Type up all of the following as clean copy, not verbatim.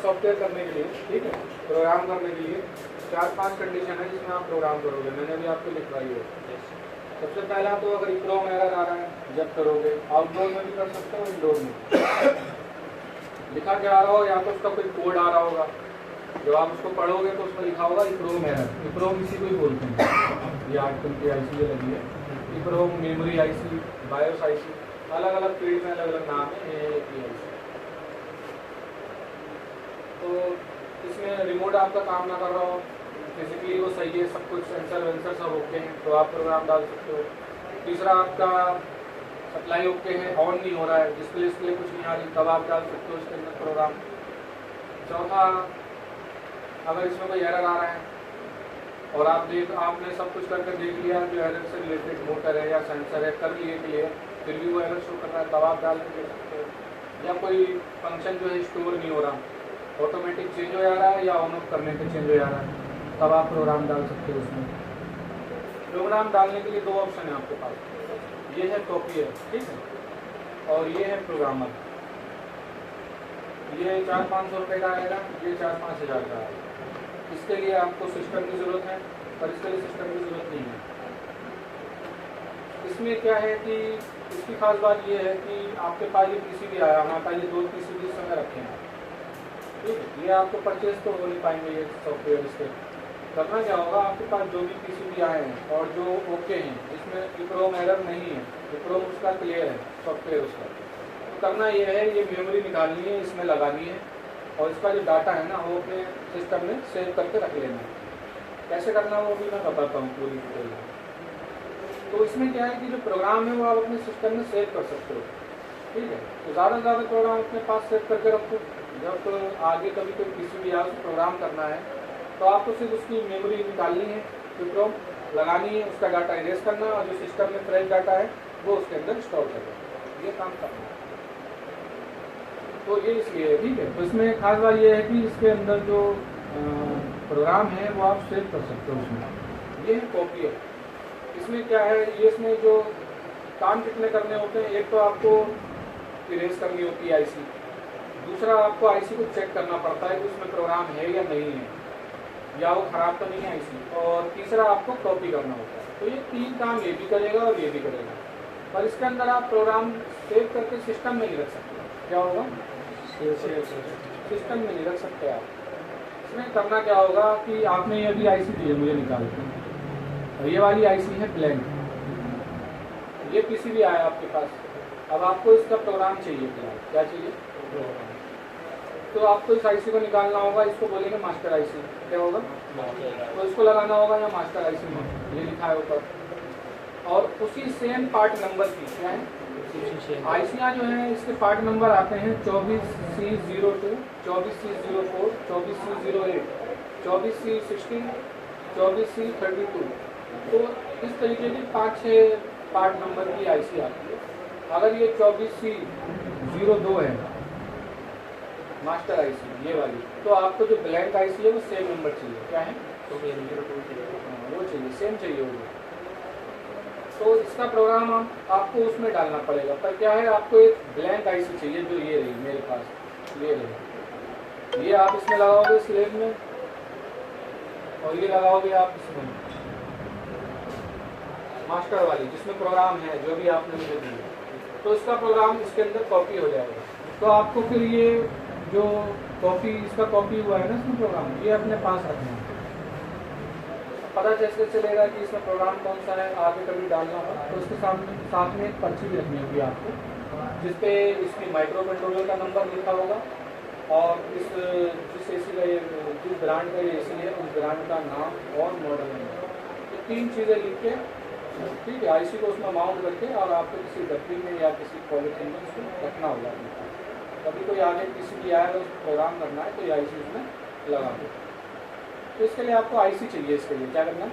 Software करने के लिए, ठीक है, प्रोग्राम करने के लिए 4-5 कंडीशन है जिसमें आप प्रोग्राम करोगे। मैंने भी आपको लिखवाई है। सबसे पहला तो अगर इक्रोम एरर आ रहा है जब करोगे, आउटडोर में भी कर सकते हो, इंडोर में लिखा क्या आ रहा हो, या तो उसका कोई कोड आ रहा होगा, जब आप उसको पढ़ोगे तो उसमें लिखा होगा इक्रोम एरर। इक्रोम इसी को ही बोलते हैं, ये आजकल की आईसी लगी है इक्रोम, मेमोरी आईसी, बायोस आईसी, अलग अलग फील्ड में अलग अलग नाम है। ये आईसी तो इसमें रिमोट आपका काम ना कर रहा हो, फिजिकली वो सही है, सब कुछ सेंसर वेंसर सब ओके हैं, तो आप प्रोग्राम डाल सकते हो। तीसरा आपका सप्लाई ओके है, ऑन नहीं हो रहा है, डिस्प्ले कुछ नहीं आ रही, तब आप डाल सकते हो इसके अंदर प्रोग्राम। चौथा, अगर इसमें कोई एरर आ रहा है और आपने सब कुछ करके देख लिया जो एरर से रिलेटेड मोटर है या सेंसर है, कर लिए क्लियर, फिर भी वो एरर शो कर रहा है, तब आप डाल के दे सकते हो। या कोई फंक्शन जो है स्टोर नहीं हो रहा, ऑटोमेटिक चेंज हो जा रहा है या ऑन ऑफ करने पे चेंज हो जा रहा है, तब आप प्रोग्राम डाल सकते हो उसमें। प्रोग्राम डालने के लिए 2 ऑप्शन है आपके पास, ये है कॉपियर, ठीक है, और ये है प्रोग्रामर। ये 400-500 रुपये का आएगा, ये 4-5 हज़ार का आएगा। इसके लिए आपको सिस्टम की ज़रूरत है, पर इसके लिए सिस्टम की ज़रूरत नहीं है। इसमें क्या है कि इसकी खास बात ये है कि आपके पास ये पीसीबी आया, हमारे पास ये 2 पीसीबी इस समय रखे हैं, ठीक है, ये आपको परचेज तो हो नहीं पाएंगे ये सॉफ्टवेयर। इसके करना क्या होगा, आपके पास जो भी पीसीबी आए हैं और जो ओके हैं, जिसमें इक्रोम एरर नहीं है, इक्रोम उसका क्लियर है सॉफ्टवेयर उसका, तो करना ये है, ये मेमोरी निकालनी है, इसमें लगानी है, और इसका जो डाटा है ना वो अपने सिस्टम में सेव करके रख लेना है। कैसे करना वो भी मैं बताता हूँ पूरी डिटेल में। तो इसमें क्या है कि जो प्रोग्राम है वो आप अपने सिस्टम में सेव कर सकते हो, ठीक है, तो ज़्यादा से ज़्यादा प्रोग्राम अपने पास सेव करके रखो। जब तो आगे कभी कोई पीसीबी या प्रोग्राम करना है तो आपको सिर्फ उसकी मेमोरी निकालनी है, इक्रोम लगानी है, उसका डाटा इरेज करना, और जो सिस्टम में फ्रेश डाटा है वो उसके अंदर स्टोर करना, ये काम करना है। तो ये इसलिए, ठीक है, तो इसमें खास बात ये है कि इसके अंदर जो प्रोग्राम है वो आप सेव कर सकते हो उसमें। ये है कॉपियर। इसमें क्या है, ये इसमें जो काम कितने करने होते हैं, एक तो आपको इरेज करनी होती है आईसी, दूसरा आपको आईसी को चेक करना पड़ता है कि उसमें प्रोग्राम है या नहीं है, या वो ख़राब तो नहीं है आईसी, और तीसरा आपको कॉपी करना होता है। तो ये 3 काम ये भी करेगा और ये भी करेगा, पर इसके अंदर आप प्रोग्राम सेव करके सिस्टम में नहीं रख सकते। क्या होगा, सिस्टम में नहीं रख सकते आप। इसमें करना क्या होगा कि आपने ये भी आईसी दी है मुझे निकाल के, और ये वाली आईसी है ब्लैंक, ये पीसीबी आया आपके पास, अब आपको इसका प्रोग्राम चाहिए, क्या चाहिए, तो आपको इस आईसी को निकालना होगा, इसको बोलेंगे मास्टर आईसी। क्या होगा, तो इसको लगाना होगा या मास्टर आईसी में, ये लिखा है ऊपर, और उसी सेम पार्ट नंबर की क्या है आईसियाँ जो हैं, इसके पार्ट नंबर आते हैं 24C02, 24C04, 24C08, 24C16, 24C32। तो इस तरीके की 5-6 पार्ट नंबर की आईसी आती है। अगर ये 24C02 है मास्टर आईसी ये वाली, तो आपको जो ब्लैंक आईसी है वो सेम नंबर चाहिए, क्या है, वो चाहिए, सेम चाहिए वो। तो इसका प्रोग्राम आपको उसमें डालना पड़ेगा, पर क्या है, आपको एक ब्लैंक आईसी चाहिए, जो ये रही मेरे पास, ये रही, ये आप इसमें लगाओगे स्लेब में, और ये लगाओगे आप इसमें मास्टर वाली जिसमें प्रोग्राम है जो भी आपने मुझे दिया, तो इसका प्रोग्राम इसके अंदर कॉपी हो जाएगा। तो आपको फिर ये जो इसका कॉपी हुआ है ना इसमें प्रोग्राम, ये अपने पास रखना है। पता कैसे चलेगा कि इसमें प्रोग्राम कौन सा है, आगे कभी डालना हो तो उसके साथ में एक पर्ची भी रखनी होगी आपको, जिसपे इसकी माइक्रो कंट्रोलर का नंबर लिखा होगा, और जिस एसी का जिस ब्रांड का ये एसी है उस ब्रांड का नाम और मॉडल नंबर, ये 3 चीज़ें लिख के, ठीक है, आईसी को उसमें माउंट करके, और आपको किसी डब्बी में या किसी पॉलिथीन में उसको रखना होगा। कभी कोई आगे किसी भी आएगा उसको प्रोग्राम करना है तो ये आईसी उसमें लगा दो। तो इसके लिए आपको आईसी चाहिए, इसके लिए क्या करना है,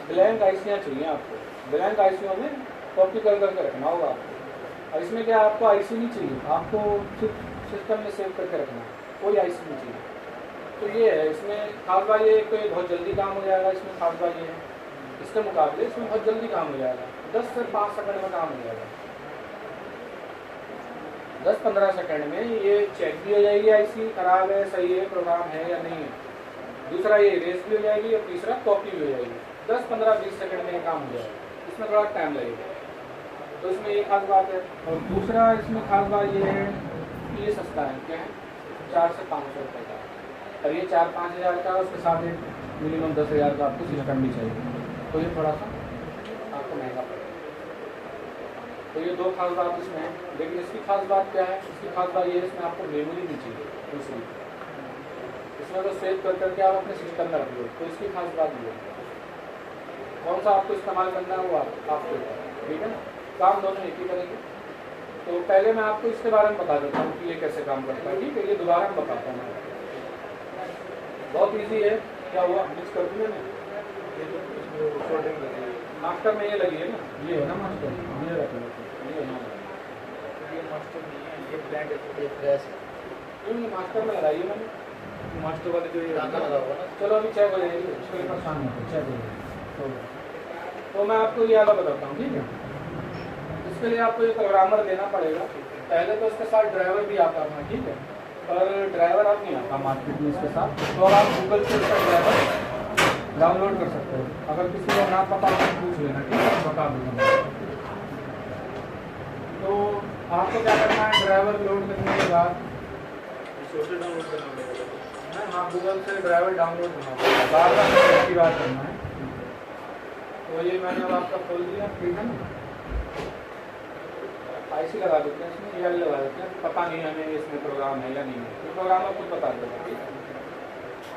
ब्लैंक आईसियाँ चाहिए आपको, ब्लैंक आईसियों में कॉपी कर करके रखना होगा आपको। और इसमें क्या आपको आईसी नहीं चाहिए, आपको सिर्फ सिस्टम में सेव करके रखना है, कोई आईसी नहीं चाहिए। तो ये है, इसमें खास बात ये, तो ये बहुत जल्दी काम हो जाएगा। इसमें खास बात ये है, इसके मुकाबले इसमें बहुत जल्दी काम हो जाएगा, 10 से 5 सेकंड में काम हो जाएगा। 10-15 सेकंड में ये चेक भी हो जाएगी आईसी खराब है, सही है, प्रोग्राम है या नहीं है। दूसरा ये इरेज भी हो जाएगी और तीसरा कॉपी भी हो जाएगी। 10-15-20 सेकंड में ये काम हो जाएगा, इसमें थोड़ा टाइम लगेगा। तो इसमें ये खास बात है। और दूसरा इसमें खास बात ये है कि ये सस्ता है। क्या है? 400 से 500 रुपये का। और ये 4-5 हज़ार का, उसके साथ एक मिनिमम 10,000 का आपको सिस्टम भी चाहिए, तो ये थोड़ा सा आपको महंगा पड़ेगा। तो ये दो खास बात इसमें है। लेकिन इसकी खास बात क्या है? इसकी खास बात ये है, इसमें आपको मेमोरी भी चाहिए दूसरी। इसमें तो सेव कर करके आप अपने सिस्टम में रखिए। तो इसकी खास बात ये है, कौन सा आपको इस्तेमाल करना है वो आपके ऊपर, ठीक है ना। काम दोनों एक ही करेंगे। तो पहले मैं आपको इसके बारे में बता देता हूँ कि ये कैसे काम करता है, ठीक है। ये दोबारा मैं बताता हूँ। बहुत ईजी है। क्या हुआ, मिक्स कर दिया ना, मास्टर में ये लगी है ना, ये है ना मास्टर, ये रखें, ये है ना, ये मास्टर नहीं है, ये ब्लेंड है, ये फ्रेश है। क्यों मास्टर में लगाइए मैंने, मास्टर वाले जो ये लगा हुआ ना। चलो अभी चेक हो जाएगी, उसके लिए परेशान मत हो, चेक हो जाएगी। तो मैं आपको ये वाला बताता हूँ, ठीक है। इसके लिए आपको ये प्रोग्रामर लेना पड़ेगा। पहले तो इसके साथ ड्राइवर भी आता था, ठीक है, पर ड्राइवर अब नहीं आता मार्केट में इसके साथ। तो अब आप गूगल से इसका ड्राइवर डाउनलोड कर सकते हो। अगर किसी को ना पता हो तो पूछ लेना, ठीक है, बता दूँगा। तो आपको क्या करना है, ड्राइवर लोड करने के बाद सोशल डाउनलोड करना पड़ेगा। हाँ, गूगल से ड्राइवर डाउनलोड करना पड़ेगा, बार-बार की बात करना है। तो ये मैंने अब आपका खोल दिया, ठीक है ना। आईसी लगा देते हैं इसमें, ये लगा देते हैं। पता नहीं हमें इसमें प्रोग्राम है या नहीं है, तो प्रोग्राम आपको बता देगा, ठीक है।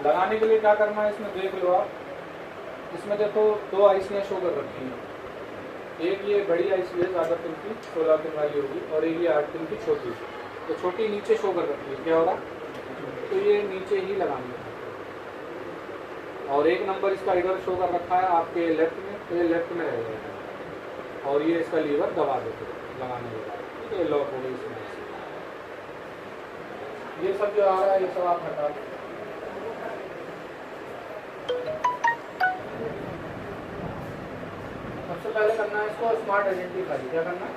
लगाने के लिए क्या करना है, इसमें देख लो आप। इसमें देखो 2 आईसियाँ शो कर रखी हैं। एक ये बड़ी आईसी है, ज़्यादा पिन की 16 पिन वाली होगी, और एक ये 8 पिन की छोटी। तो छोटी नीचे शो कर रखी है, क्या होगा, तो ये नीचे ही लगानी है। और एक नंबर इसका इधर शो कर रखा है आपके लेफ्ट में, तो ये लेफ्ट में रहेगा। और ये इसका लीवर दबा देते लगाने के बाद, ठीक है, लॉक हो गई इसमें। ये सब जो आ रहा है ये सब आप हटा दें। सबसे पहले करना है इसको स्मार्ट आइडेंटिफाई। क्या करना है,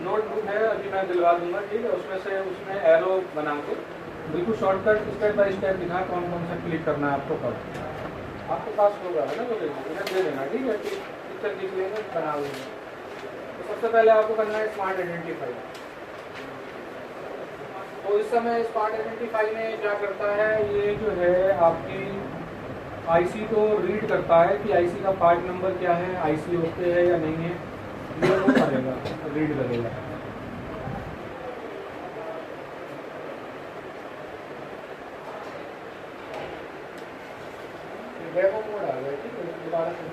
नोटबुक है अभी मैं दिलवा दूंगा, ठीक है। उसमें एरो बना के बिल्कुल शॉर्टकट स्टेप बाय स्टेप दिखा कौन कौन सा क्लिक करना है आपको, कब आपके पास होगा, है ना, तो दे देना, ठीक है। पिक्चर दिख लेंगे, बना लेंगे। तो सबसे पहले आपको करना है स्मार्ट आइडेंटिफाई। तो इस समय स्मार्ट आइडेंटिफाई में क्या करता है, ये जो है आपकी आईसी को रीड करता है कि आईसी का पार्ट नंबर क्या है, आईसी ओके है या नहीं है, ये वो करेगा, रीड करेगा। डेमो मोड आ गया, ठीक है, दोबारा से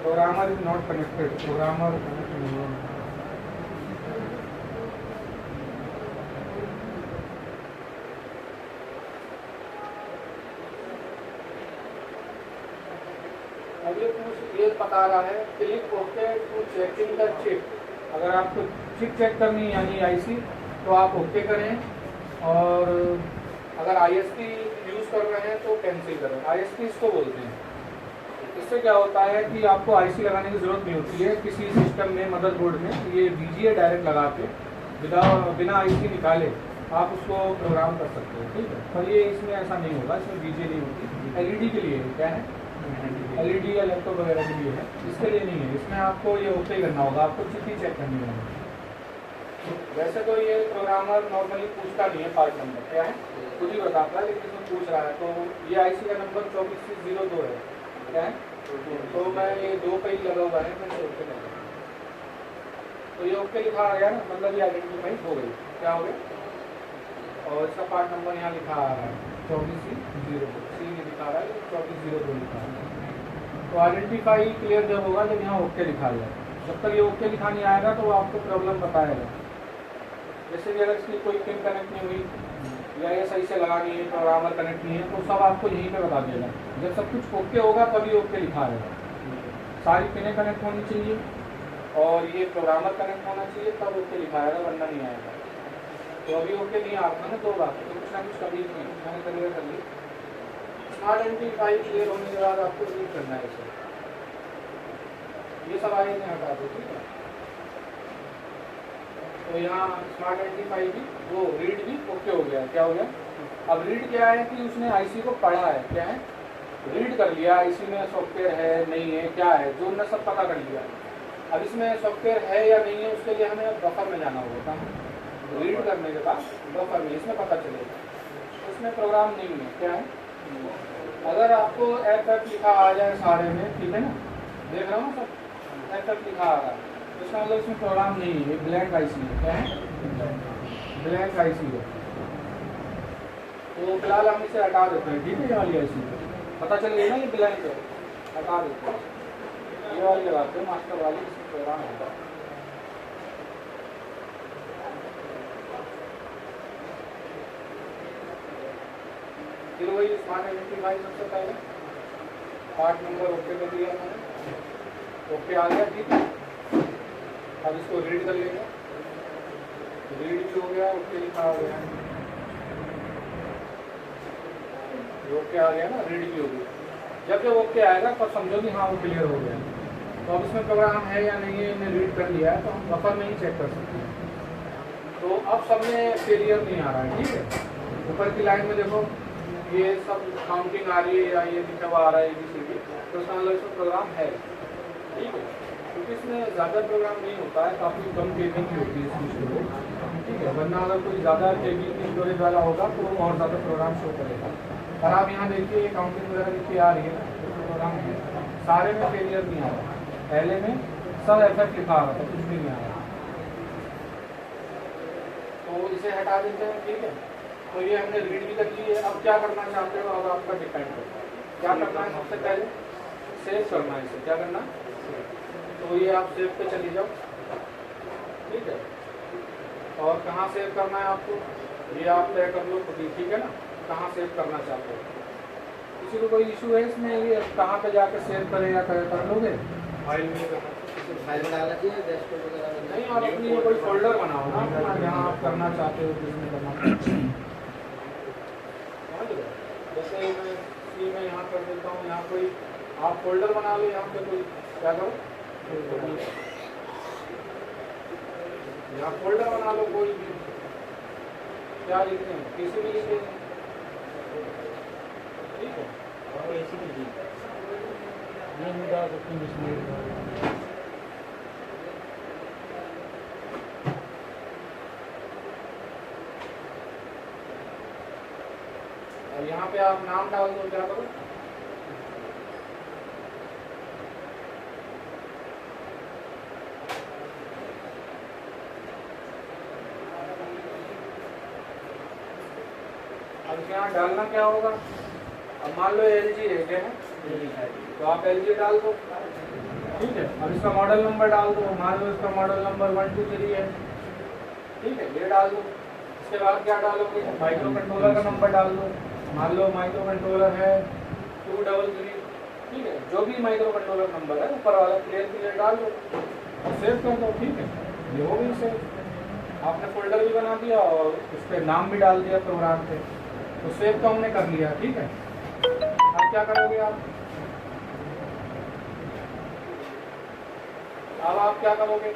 programmer is not connected, programmer connect नहीं है। अब ये बता रहा है click okay to checking the chip. अगर आपको चिप चेक करनी है यानी आईसी, तो आप ओके करें। और अगर आईएसपी यूज़ कर रहे हैं तो कैंसिल करें। आईएसपी इसको बोलते हैं। इससे क्या होता है कि आपको आईसी लगाने की ज़रूरत नहीं होती है किसी सिस्टम में, मदरबोर्ड में। ये VGA डायरेक्ट लगा के बिना आईसी निकाले आप उसको प्रोग्राम कर सकते हो, ठीक है। पर ये इसमें ऐसा नहीं होगा, इसमें VGA नहीं होती। LED के लिए क्या है, LED या लैपटॉप वगैरह के लिए है, इसके लिए नहीं है। इसमें आपको ये ओके करना होगा, आपको चिप ही चेक करनी होगी। वैसे तो ये प्रोग्रामर नॉर्मली पूछता नहीं है पार्ट नंबर क्या है, खुद ही बताता है, लेकिन इसमें पूछ रहा है। तो ये आईसी का नंबर 24C02 है, क्या है, तो मैं ये 2 पे ही लगा हुआ है, मैं ओके कर। तो ये ओके लिखा आ गया ना, मतलब ये आइडेंटिफाई हो गई। क्या हो गया, और इसका पार्ट नंबर यहाँ लिखा आ रहा है 24C02, सी लिखा रहा है, 24C02 लिखा है। तो आइडेंटिफाई क्लियर जब होगा जब यहाँ ओके लिखा जाए। जब तक ये ओके लिखा नहीं आएगा तो आपको प्रॉब्लम बताएगा। जैसे भी अगर इसकी कोई पिन कनेक्ट नहीं हुई या ये सही से लगा नहीं है, प्रोग्रामर कनेक्ट नहीं है, तो सब आपको यहीं पे बता देगा। जब सब कुछ ओके होगा तभी ओके लिखा आएगा। सारी पिनें कनेक्ट होनी चाहिए और ये प्रोग्रामर कनेक्ट होना चाहिए, तब ओके लिखा आएगा, वरना नहीं आएगा। तो अभी ओके नहीं आता ना 2 बार, तो कुछ ना कुछ कभी मैंने क्लियर कर ली। स्मार्ट आइडेंटिफाई क्लियर होने के बाद आपको रीड करना है इसे। ये सब आए नहीं हटा दो, ठीक है। तो यहाँ स्मार्ट आइडेंटिफाई भी, वो रीड भी ओके हो गया। क्या हो गया? अब रीड क्या है कि उसने आईसी को पढ़ा है, क्या है, रीड कर लिया, आईसी में सॉफ्टवेयर है नहीं है क्या है, जो उन्होंने सब पता कर लिया। अब इसमें सॉफ्टवेयर है या नहीं है उसके लिए हमें बफर में जाना होगा। रीड करने के बाद बफर में इसमें पता चलेगा, इसमें प्रोग्राम नहीं है, क्या है। अगर आपको एफ लिखा आ जाए सारे में, ठीक है ना, देख रहा हूँ सब एफ लिखा आ रहा है, तो इसका मतलब इसमें प्रोग्राम नहीं है, ब्लैंक आईसी है, क्या है, ब्लैंक आईसी है। तो फिलहाल हम इसे हटा देते हैं, ठीक है। ये वाली आईसी पता चल गई ना, ये ब्लैंक है, हटा देते हैं। ये वाली लगाते हैं मास्टर वाली, इसमें प्रोग्राम होगा। फिर वही स्मार्ट आइडेंटिफाई सबसे पहले पार्ट नंबर ओके कर दिया मैंने, ओके आ गया, ठीक है। अब इसको रीड कर लेंगे, रीड भी हो गया, ओके लिखा हो गया, ओके आ गया ना, रीड भी हो गया। जब ओके आएगा तब समझो कि हाँ वो क्लियर हो गया। तो अब इसमें प्रोग्राम है या नहीं है, इन्हें रीड कर लिया है, तो हम बफर में ही चेक कर सकते हैं। तो अब सब में फेलियर नहीं आ रहा है, ठीक है। ऊपर की लाइन में देखो ये सब काउंटिंग आ रही है या ये लिखा हुआ आ रहा है ABCD, तो उसका मतलब इसमें प्रोग्राम है, ठीक है। क्योंकि इसमें ज़्यादा प्रोग्राम नहीं होता है, काफ़ी कम केबी की होती है इस चीज़ को, ठीक है। वरना अगर कोई ज़्यादा केबी की स्टोरेज वाला होगा तो और ज़्यादा प्रोग्राम शो करेगा। और आप यहाँ देखिए ये काउंटिंग वगैरह लिखी आ रही है, तो प्रोग्राम है, सारे में फेलियर नहीं आ रहा। पहले में सब एफ लिखा आ रहा था, कुछ भी नहीं आ रहा। तो इसे हटा देते हैं, ठीक है। तो ये हमने रीड भी कर ली है। अब क्या करना चाहते हो, अब आपका डिपेंड है। क्या करना है, सबसे पहले सेव करना है इसे, क्या करना, तो ये आप सेव पे चले जाओ, ठीक है। और कहाँ सेव करना है आपको, ये आप तय कर लो खुद ही, ठीक है ना, कहाँ सेव करना चाहते हो। किसी को कोई इशू है इसमें, ये कहाँ पे जाकर सेव करें या कर लोगे, फाइल में फाइल में डालना चाहिए, डेस्कटॉप वगैरह नहीं, और अपनी कोई फोल्डर बनाओ ना अपना, जहाँ आप करना चाहते हो जिसमें करना। जैसे मैं सी में यहाँ कर देता हूँ, यहाँ कोई आप फोल्डर बना लो, यहाँ पे कोई क्या करो, यहाँ फोल्डर बना लो कोई भी, क्या लिखते हैं, किसी भी लिखते हैं, ठीक है। और ऐसी भी ये मुद्दा और यहाँ पे आप नाम डाल दो, क्या करो, अब यहाँ डालना क्या होगा। अब मान लो LG है, क्या है, तो आप LG डाल दो, ठीक है। अब इसका मॉडल नंबर डाल दो, मान लो इसका मॉडल नंबर 1 2 3 है, ठीक है, ये डाल दो। इसके बाद क्या डालोगे, माइक्रो कंट्रोलर का नंबर डाल दो, मान लो माइक्रो कंट्रोलर है 233, ठीक है, जो भी माइक्रो कंट्रोलर नंबर है ऊपर वाला क्लियर डाल दो और सेव कर दो, ठीक है। ये हो गई सेव, आपने फोल्डर भी बना दिया और उस पर नाम भी डाल दिया प्रोग्राम पे, तो सेव तो हमने कर लिया, ठीक है। अब क्या करोगे आप क्या करोगे,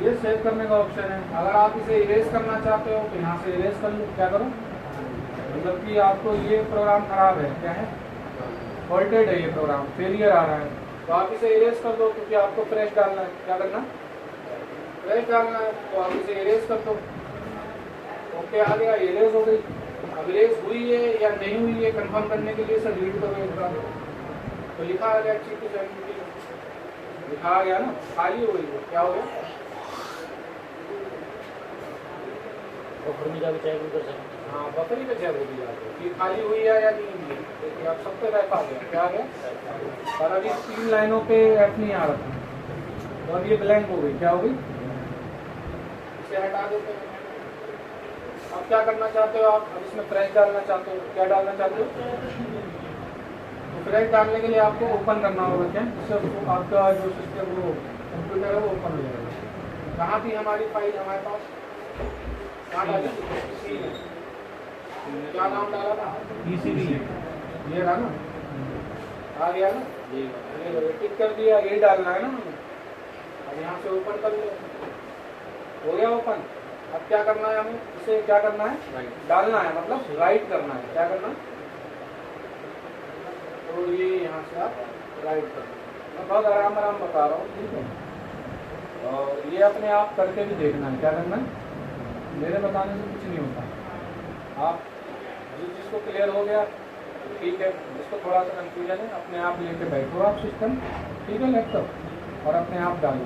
ये सेव करने का ऑप्शन है। अगर आप इसे इरेज करना चाहते हो तो यहाँ से इरेज कर लो, क्या करो, मतलब कि आपको ये प्रोग्राम खराब है, क्या है, फॉल्टेड है ये प्रोग्राम, फेलियर आ रहा है, तो आप इसे इरेज कर दो, क्योंकि आपको फ्रेश डालना है, क्या करना, फ्रेश डालना है, तो आप इसे इरेज कर दो। ओके आ गया, इरेज हो गई। अब इरेज हुई है या नहीं हुई है कंफर्म करने के लिए सर रीड करो एक बार, तो लिखा आ गया अच्छी कुछ लिखा आ गया ना, खाली हो गई, क्या हो गया, बफर में जाकर चेक भी कर सकते हैं। हाँ बफर ही पे चेक होगी जाकर कि खाली हुई है या नहीं हुई है, देखिए आप सब पे बैठा गया, क्या आ गया। और अभी 3 लाइनों पे F नहीं आ रहा था, तो अब ये ब्लैंक हो गई, क्या हो गई, इसे हटा देते हैं। अब क्या करना चाहते हो आप, अब इसमें फ्रेश डालना चाहते हो, क्या डालना चाहते हो, तो फ्रेश डालने के लिए आपको ओपन करना होगा, क्या, जिससे आपका जो सिस्टम वो कंप्यूटर है वो ओपन हो जाएगा। कहाँ थी हमारी फाइल, हमारे पास कहाँ डाली, क्या नाम डाला था, PCB, ये रहा ना। आ गया ना, जी ये टिक कर दिया, यही डालना है ना हमें। अब यहाँ से ओपन कर लो, हो गया ओपन। अब क्या करना है हमें, इसे क्या करना है, राइट डालना है, मतलब राइट करना है। क्या करना है, तो ये यहाँ से आप राइट कर लो। मैं बहुत आराम आराम बता रहा हूँ, ठीक है। और ये अपने आप करके भी देखना है। क्या करना है, मेरे बताने से कुछ नहीं होता। आप जिसको क्लियर हो गया ठीक है, जिसको थोड़ा सा कंफ्यूजन है अपने आप लेके बैठो आप सिस्टम, ठीक है, लैपटॉप, और अपने आप डालो।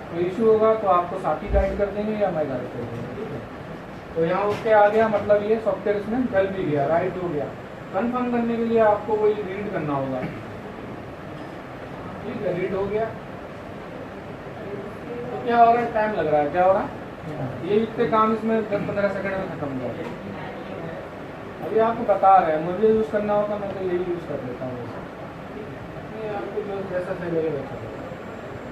कोई इशू होगा तो आपको साथी गाइड कर देंगे या मैं गाइड कर दूँगा, ठीक है। तो यहाँ उसके आ गया, मतलब ये सॉफ्टवेयर इसमें चल भी गया, राइट हो गया। कंफर्म करने के लिए आपको वही रीड करना होगा, ठीक है। रीड हो गया तो क्या हो रहा है, टाइम लग रहा है, क्या हो रहा है, ये इतने काम इसमें 10-15 सेकंड में खत्म हो जाए। अभी आपको बता रहे हैं, मुझे यूज़ करना होगा मैं तो यही यूज़ कर लेता हूँ, नहीं आपको जो जैसा सही लगे वैसा करो।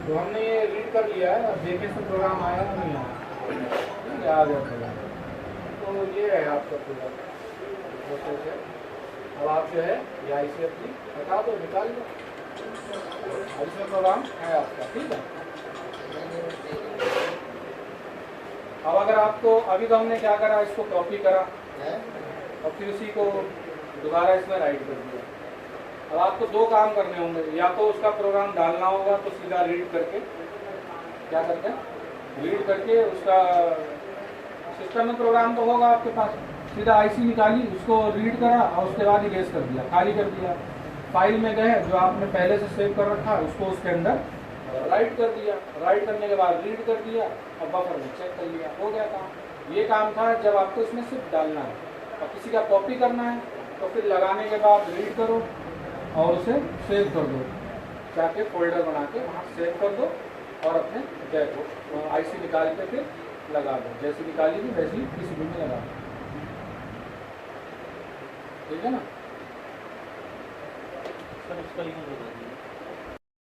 तो हमने ये रीड कर लिया है, अब देखें इसमें प्रोग्राम आया या नहीं आया, ठीक है, आ गया प्रोग्राम। तो ये है आपका प्रोग्राम प्रोसेस है। अब आप जो है ये IC अपनी हटा दो, निकाल लो, अब इसमें प्रोग्राम है आपका, ठीक है। अब अगर आपको, अभी तो हमने क्या करा, इसको कॉपी करा और फिर उसी को दोबारा इसमें राइट कर दिया। अब आपको दो काम करने होंगे, या तो उसका प्रोग्राम डालना होगा तो सीधा रीड करके, क्या करते हैं, रीड करके उसका सिस्टम में प्रोग्राम तो होगा आपके पास, सीधा IC निकाली, उसको रीड करा और उसके बाद इरेज कर दिया, खाली कर दिया। फाइल में गए, जो आपने पहले से सेव कर रखा उसको उसके अंदर राइट कर दिया, राइट करने के बाद रीड कर दिया और बफर में चेक कर लिया, हो गया काम। ये काम था जब आपको इसमें सिर्फ डालना है। और किसी का कॉपी करना है तो फिर लगाने के बाद रीड करो और उसे सेव कर दो, जाके फोल्डर बना के वहाँ सेव कर दो और अपने देखो IC निकाल के फिर लगा दो, जैसी निकाली थी वैसी PCB में लगा दो, ठीक है ना। सर उसका यूज होता है